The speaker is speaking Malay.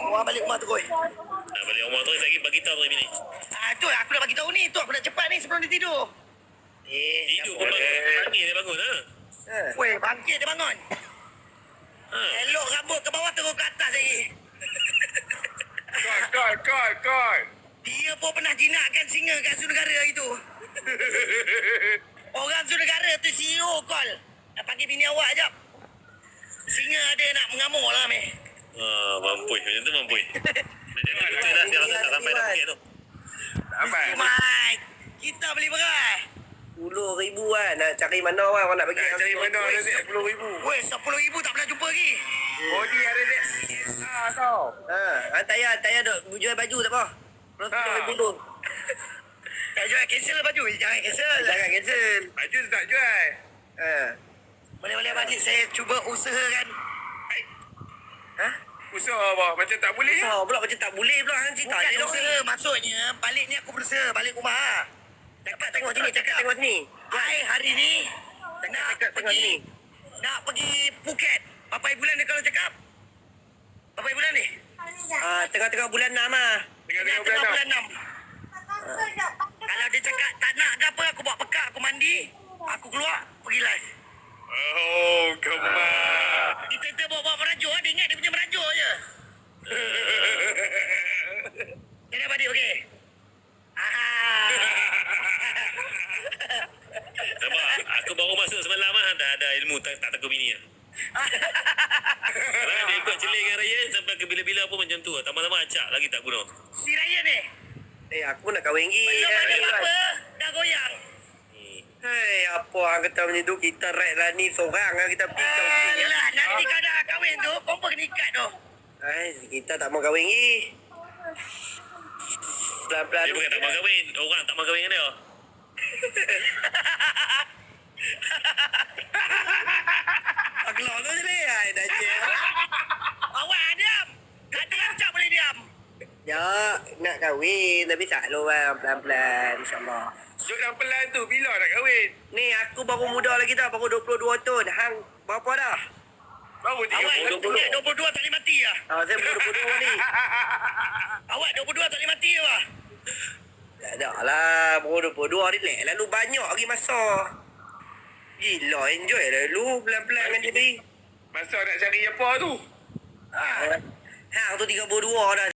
Wah, balik rumah terus. Nak balik rumah terus lagi bagi tahu bini. Tu aku nak bagi tahu ni. Tu aku nak cepat ni sebelum dia tidur. Tidur pun bangun. Dia bangun lah. Weh, bangkit dia bangun. Ha. Elok rambut ke bawah terus ke atas lagi. Kol. Dia pun pernah jinakkan singa kat Zoo Negara itu. Orang Zoo Negara tu CEO call. Nak panggil bini awak jap. Singa ada nak mengamuk lah meh. Mampus. Macam tu mampus. Macam tu betul lah. Saya rasa tak sampai dah paket tu. Sampai. Mike, kita beli beras. RM10,000 kan. Nak cari mana orang nak bagi. Nak cari mana ada RM10,000. Weh, RM10,000 tak pernah jumpa lagi. Body ada dek. Tau. Hantar duk jual baju tak apa. RM10,000 tu. Tak jual, cancel baju. Jangan cancel. Jangan cancel. Baju tu tak jual. Boleh-boleh balik saya cuba usahakan. Usaha apa? Macam tak boleh. Usah pula macam tak boleh pula. Hang cerita Bukan je usaha, maksudnya balik ni aku berusaha. Balik rumah. Cakap tengok sini. Hai, hari ni Cakap tengok sini. nak pergi Phuket. Berapa bulan ni kalau cakap? Berapa bulan ni? Tengah-tengah bulan 6 lah. Tengah-tengah Tengah bulan bulan 6. Kalau dia cakap tak nak ke apa, aku bawa pekak, aku mandi, aku keluar, pergi live. Oh, gemak. Kita bawa merajuk, dia ingat dia punya merajuk je. Jadi apa dia, okey? Nampak? Aku baru masuk semalam lah. Dah ada ilmu tak takut bini lah. Kalau dia ikut celik dengan Ryan sampai ke bila-bila pun macam tu lah. Tambah-tambah acak lagi tak guna. Si Ryan ni, Aku nak kahwin lagi. belum ada apa-apa, dah goyang. Hei, apa hang kata macam tu? Kita rek lah ni seorang lah kita pergi camping. Alah, nanti kau dah kahwin tu, confirm kena ikat tu. Kita tak mau kahwin lagi. Pelan-pelan. Dia bukan tak mau kahwin. Orang tak mau kahwin dengan dia. Aglok tu je ni. Dah je. Awak diam. Kata rancak boleh diam. Ya, nak kahwin. Tapi selalu bang. Pelan-pelan. InsyaAllah. Duduk dalam pelan tu. Bila nak kahwin? Ni aku baru muda lagi tau. Baru 22 tahun. Hang berapa dah? Baru Awak 30. ingat 22 tak boleh mati lah. Saya baru 22 ni. Awak 22 tak boleh mati lah. Tak ada lah. Baru 22 relax. Lalu banyak lagi masa. Gila, enjoy lah dulu. Pelan-pelan dengan diri. Masa nak cari apa tu? Hang tu 32 dah.